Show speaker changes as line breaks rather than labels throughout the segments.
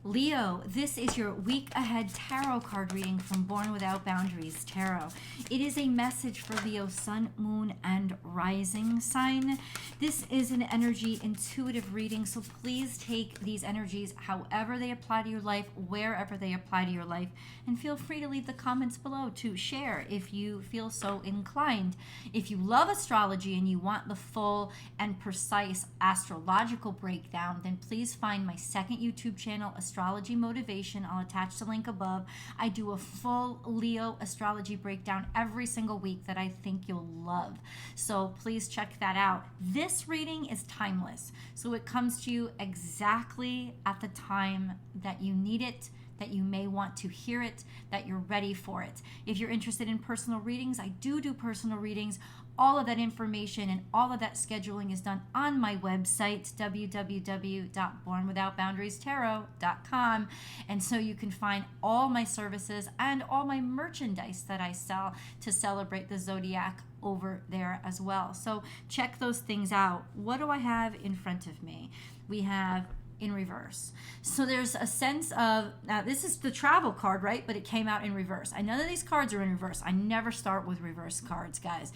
Leo, this is your week ahead tarot card reading from Born Without Boundaries Tarot. It is a message for Leo sun, moon, and rising sign. This is an energy intuitive reading, so please take these energies however they apply to your life, wherever they apply to your life, and feel free to leave the comments below to share if you feel so inclined. If you love astrology and you want the full and precise astrological breakdown, then please find my second YouTube channel, Astrology Motivation. I'll attach the link above. I do a full Leo astrology breakdown every single week that I think you'll love. So please check that out. This reading is timeless. So it comes to you exactly at the time that you need it, that you may want to hear it, that you're ready for it. If you're interested in personal readings, I do personal readings. All of that information and all of that scheduling is done on my website, www.bornwithoutboundariestarot.com. And so you can find all my services and all my merchandise that I sell to celebrate the zodiac over there as well. So check those things out. What do I have in front of me? We have in reverse. So there's a sense of, now this is the travel card, right? But it came out in reverse. None of these cards are in reverse. I never start with reverse cards, guys.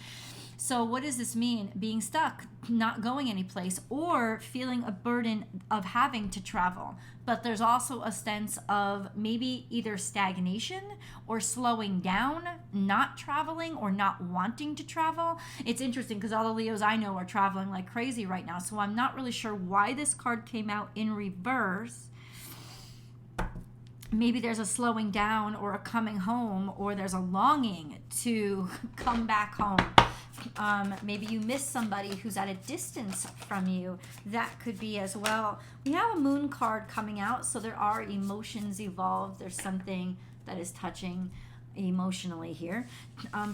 So what does this mean? Being stuck, not going anyplace, or feeling a burden of having to travel. But there's also a sense of maybe either stagnation or slowing down, not traveling or not wanting to travel. It's interesting because all the Leos I know are traveling like crazy right now. So I'm not really sure why this card came out in reverse. Maybe there's a slowing down or a coming home, or there's a longing to come back home. Maybe you miss somebody who's at a distance from you. That could be as well. We have a moon card coming out, so there are emotions involved. There's something that is touching emotionally here.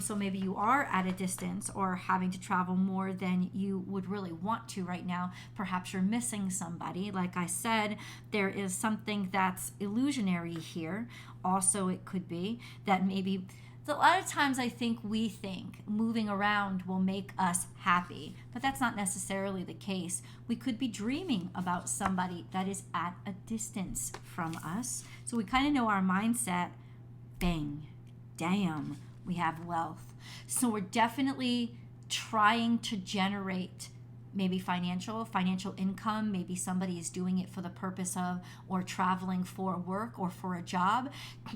So maybe you are at a distance or having to travel more than you would really want to right now. Perhaps you're missing somebody. Like I said, there is something that's illusionary here. Also, it could be that maybe a lot of times I think we think moving around will make us happy, but that's not necessarily the case. We could be dreaming about somebody that is at a distance from us. So we kind of know our mindset. Bang, damn, we have wealth. So we're definitely trying to generate maybe financial income. Maybe somebody is doing it for the purpose of, or traveling for work or for a job.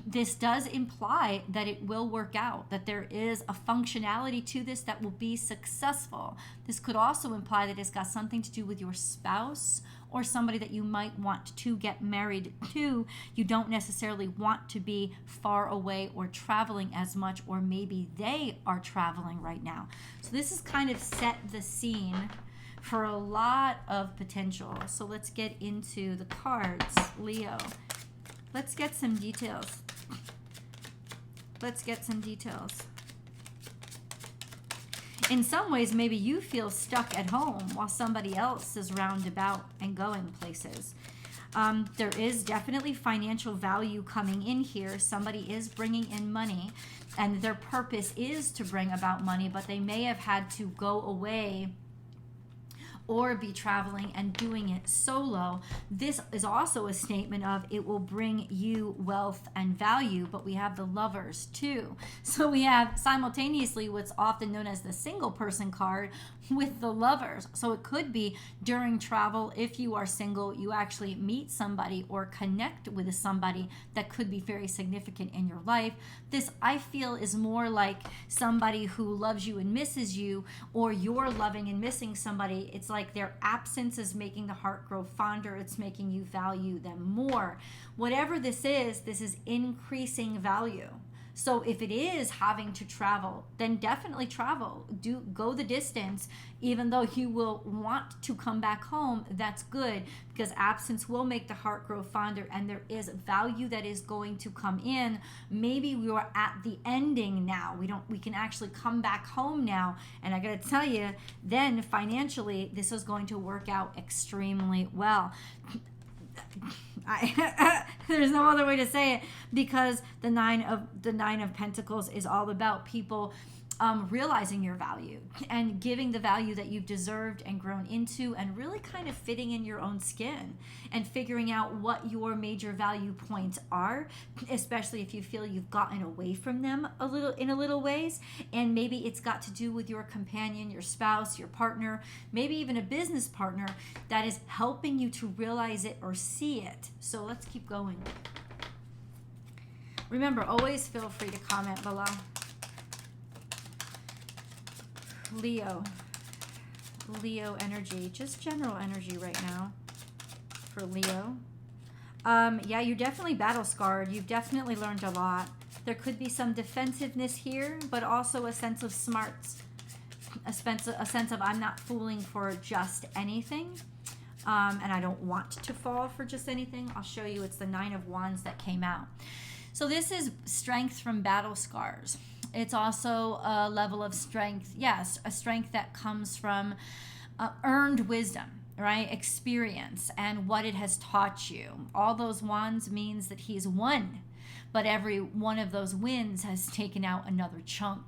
This does imply that it will work out, that there is a functionality to this that will be successful. This could also imply that it's got something to do with your spouse or somebody that you might want to get married to. You don't necessarily want to be far away or traveling as much, or maybe they are traveling right now. So this is kind of set the scene for a lot of potential. So let's get into the cards, Leo. Let's get some details. In some ways, maybe you feel stuck at home while somebody else is roundabout and going places. There is definitely financial value coming in here. Somebody is bringing in money, and their purpose is to bring about money, but they may have had to go away or be traveling and doing it solo. This is also a statement of it will bring you wealth and value, but we have the Lovers too. So we have simultaneously what's often known as the single person card with the Lovers. So it could be during travel, if you are single, you actually meet somebody or connect with somebody that could be very significant in your life. This, I feel, is more like somebody who loves you and misses you, or you're loving and missing somebody. It's like their absence is making the heart grow fonder. It's making you value them more. Whatever this is increasing value. So if it is having to travel, then definitely travel. Go the distance, even though you will want to come back home. That's good, because absence will make the heart grow fonder, and there is value that is going to come in. Maybe we are at the ending now. We can actually come back home now. And I got to tell you, then financially, this is going to work out extremely well. There's no other way to say it, because the nine of Pentacles is all about people realizing your value and giving the value that you've deserved and grown into, and really kind of fitting in your own skin and figuring out what your major value points are, especially if you feel you've gotten away from them in a little ways. And maybe it's got to do with your companion, your spouse, your partner, maybe even a business partner that is helping you to realize it or see it. So let's keep going. Remember, always feel free to comment below. Leo energy, just general energy right now for Leo. Yeah, you're definitely battle scarred. You've definitely learned a lot. There could be some defensiveness here, but also a sense of smarts, a sense of I'm not fooling for just anything, and I don't want to fall for just anything. I'll show you. It's the 9 of Wands that came out. So this is strength from battle scars. It's also a level of strength, yes, a strength that comes from earned wisdom, right? Experience and what it has taught you. All those wands means that he's won, but every one of those wins has taken out another chunk.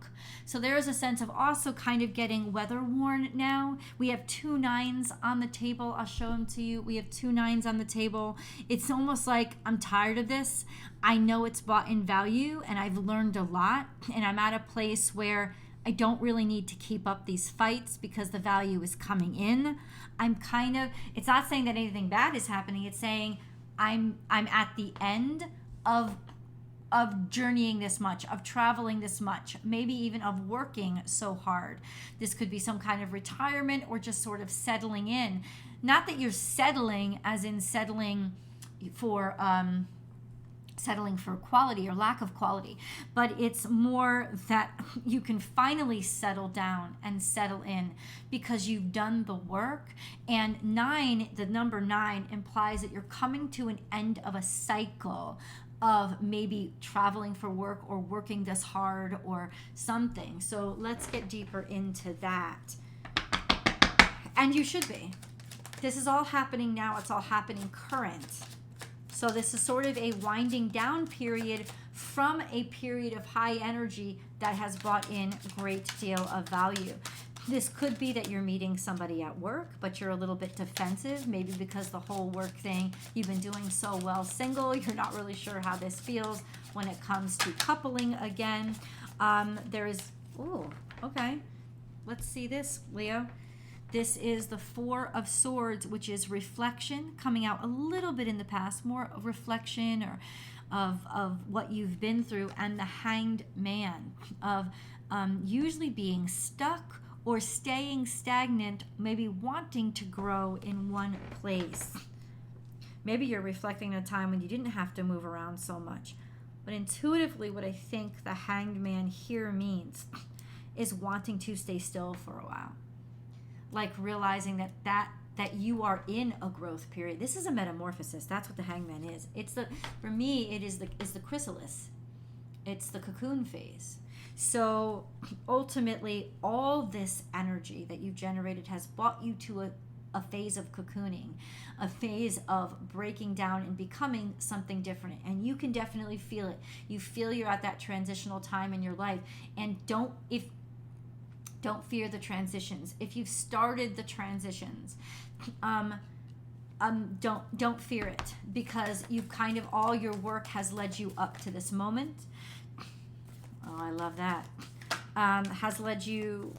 So there is a sense of also kind of getting weather worn now. We have 2 9s on the table. I'll show them to you. We have 2 9s on the table. It's almost like I'm tired of this. I know it's bought in value and I've learned a lot, and I'm at a place where I don't really need to keep up these fights because the value is coming in. It's not saying that anything bad is happening. It's saying I'm at the end of journeying this much, of traveling this much, maybe even of working so hard. This could be some kind of retirement or just sort of settling in. Not that you're settling as in settling for quality or lack of quality, but it's more that you can finally settle down and settle in because you've done the work. And 9, the number 9, implies that you're coming to an end of a cycle of maybe traveling for work or working this hard or something. So let's get deeper into that. And you should be. This is all happening now. It's all happening current. So this is sort of a winding down period from a period of high energy that has brought in a great deal of value. This could be that you're meeting somebody at work, but you're a little bit defensive, maybe because the whole work thing, you've been doing so well single, you're not really sure how this feels when it comes to coupling again. Okay. Let's see this, Leo. This is the 4 of Swords, which is reflection, coming out a little bit in the past, more of reflection or of what you've been through, and the Hanged Man, of usually being stuck or staying stagnant, maybe wanting to grow in one place. Maybe you're reflecting on a time when you didn't have to move around so much. But intuitively, what I think the Hanged Man here means is wanting to stay still for a while. Like realizing that you are in a growth period. This is a metamorphosis. That's what the Hanged Man is. For me, it is the chrysalis. It's the cocoon phase. So ultimately, all this energy that you've generated has brought you to a phase of cocooning, a phase of breaking down and becoming something different. And you can definitely feel it. You feel you're at that transitional time in your life. And don't fear the transitions. If you've started the transitions, don't fear it, because you've kind of, all your work has led you up to this moment. Oh, I love that. Has led you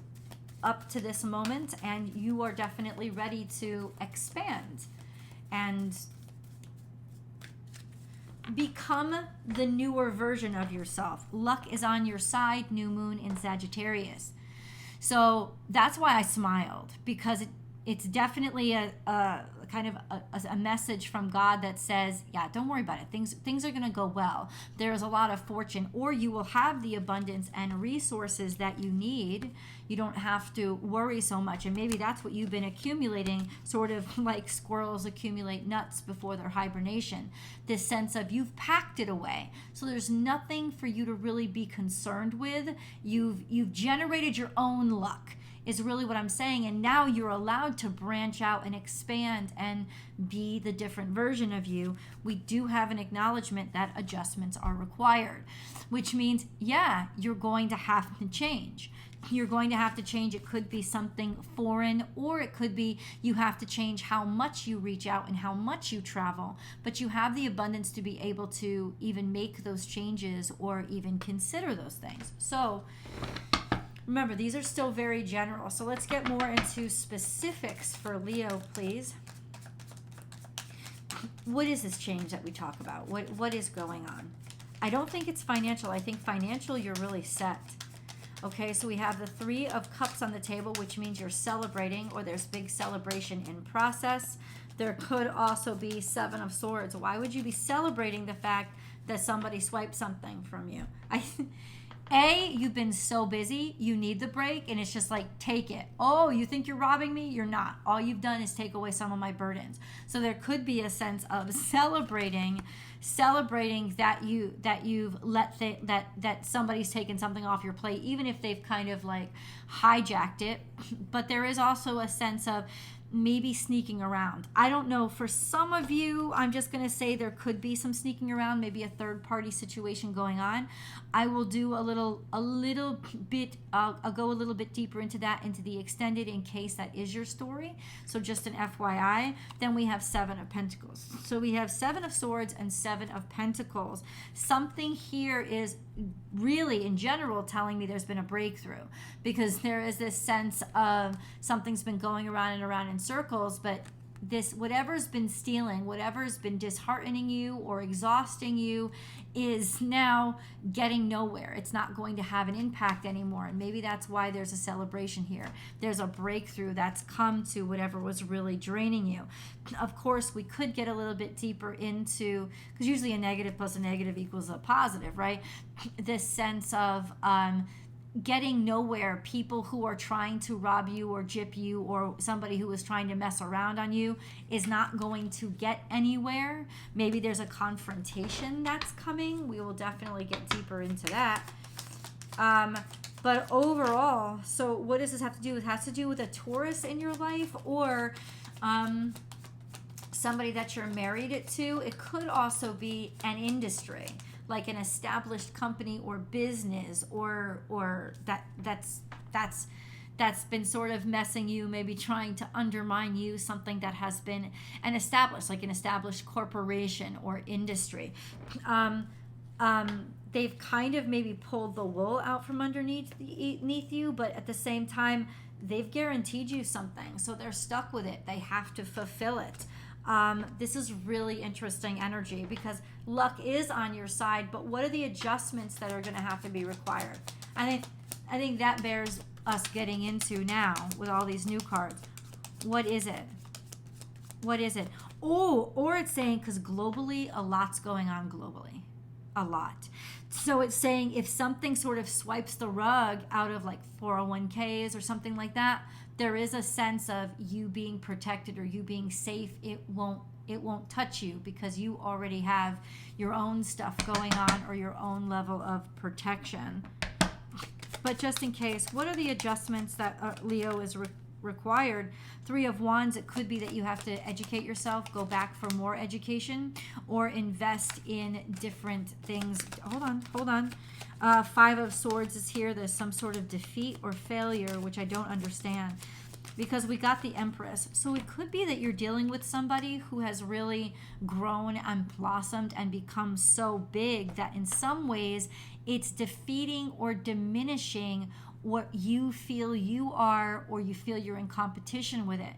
up to this moment, and you are definitely ready to expand and become the newer version of yourself. Luck is on your side, new moon in Sagittarius. So that's why I smiled, because it's definitely a kind of a message from God that says, yeah, don't worry about it. Things are going to go well. There's a lot of fortune, or you will have the abundance and resources that you need. You don't have to worry so much. And maybe that's what you've been accumulating, sort of like squirrels accumulate nuts before their hibernation. This sense of you've packed it away. So there's nothing for you to really be concerned with. You've generated your own luck. is really what I'm saying. And now you're allowed to branch out and expand and be the different version of you. We do have an acknowledgement that adjustments are required, which means, yeah, you're going to have to change. You're going to have to change. It could be something foreign, or it could be you have to change how much you reach out and how much you travel. But you have the abundance to be able to even make those changes or even consider those things. So remember, these are still very general. So let's get more into specifics for Leo, please. What is this change that we talk about? What is going on? I don't think it's financial. I think financial, you're really set. Okay, so we have the 3 of Cups on the table, which means you're celebrating, or there's big celebration in process. There could also be 7 of Swords. Why would you be celebrating the fact that somebody swiped something from you? You've been so busy, you need the break, and it's just like, take it. Oh, you think you're robbing me? You're not. All you've done is take away some of my burdens. So there could be a sense of celebrating that you've let that somebody's taken something off your plate, even if they've kind of like hijacked it. But there is also a sense of maybe sneaking around. I don't know. For some of you, I'm just going to say there could be some sneaking around, maybe a third party situation going on. I will do a little bit, I'll go a little bit deeper into that, into the extended, in case that is your story. So just an FYI. Then we have 7 of Pentacles. So we have 7 of Swords and 7 of Pentacles. Something here is really in general telling me there's been a breakthrough, because there is this sense of something's been going around and around in circles, but this, whatever's been stealing, whatever's been disheartening you or exhausting you, is now getting nowhere. It's not going to have an impact anymore. And maybe that's why there's a celebration here. There's a breakthrough that's come to whatever was really draining you. Of course, we could get a little bit deeper into, because usually a negative plus a negative equals a positive, right? This sense of getting nowhere, people who are trying to rob you or gyp you, or somebody who is trying to mess around on you is not going to get anywhere. Maybe there's a confrontation that's coming. We will definitely get deeper into that. But overall, so what does this have to do with? It has to do with a Taurus in your life, or somebody that you're married to. It could also be an industry, like an established company or business, or that's been sort of messing you, maybe trying to undermine you, something that has been an established corporation or industry. They've kind of maybe pulled the wool out from underneath you, but at the same time, they've guaranteed you something, so they're stuck with it. They have to fulfill it. This is really interesting energy, because luck is on your side, but what are the adjustments that are going to have to be required? I think that bears us getting into now with all these new cards. What is it? What is it? Oh, or it's saying, because globally, a lot's going on globally. A lot. So it's saying if something sort of swipes the rug out of like 401ks or something like that, there is a sense of you being protected or you being safe. It won't touch you, because you already have your own stuff going on, or your own level of protection. But just in case, what are the adjustments that Leo is required? 3 of Wands, it could be that you have to educate yourself, go back for more education, or invest in different things. Hold on. 5 of Swords is here. There's some sort of defeat or failure, which I don't understand, because we got the Empress. So it could be that you're dealing with somebody who has really grown and blossomed and become so big that in some ways it's defeating or diminishing what you feel you are, or you feel you're in competition with it.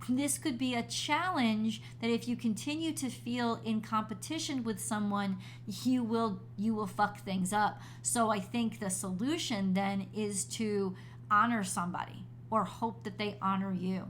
This could be a challenge that if you continue to feel in competition with someone, you will fuck things up. So I think the solution then is to honor somebody, or hope that they honor you,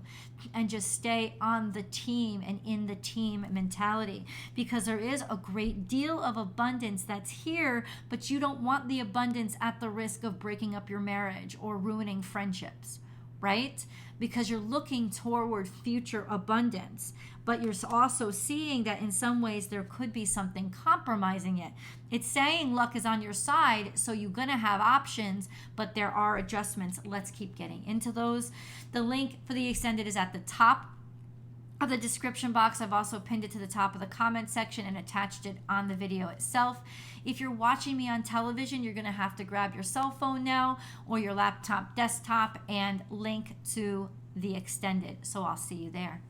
and just stay on the team and in the team mentality, because there is a great deal of abundance that's here, but you don't want the abundance at the risk of breaking up your marriage or ruining friendships right? Because you're looking toward future abundance, but you're also seeing that in some ways there could be something compromising it. It's saying luck is on your side, so you're going to have options, but there are adjustments. Let's keep getting into those. The link for the extended is at the top of the description box. I've also pinned it to the top of the comment section and attached it on the video itself. If you're watching me on television, you're going to have to grab your cell phone now or your laptop, desktop, and link to the extended. So I'll see you there.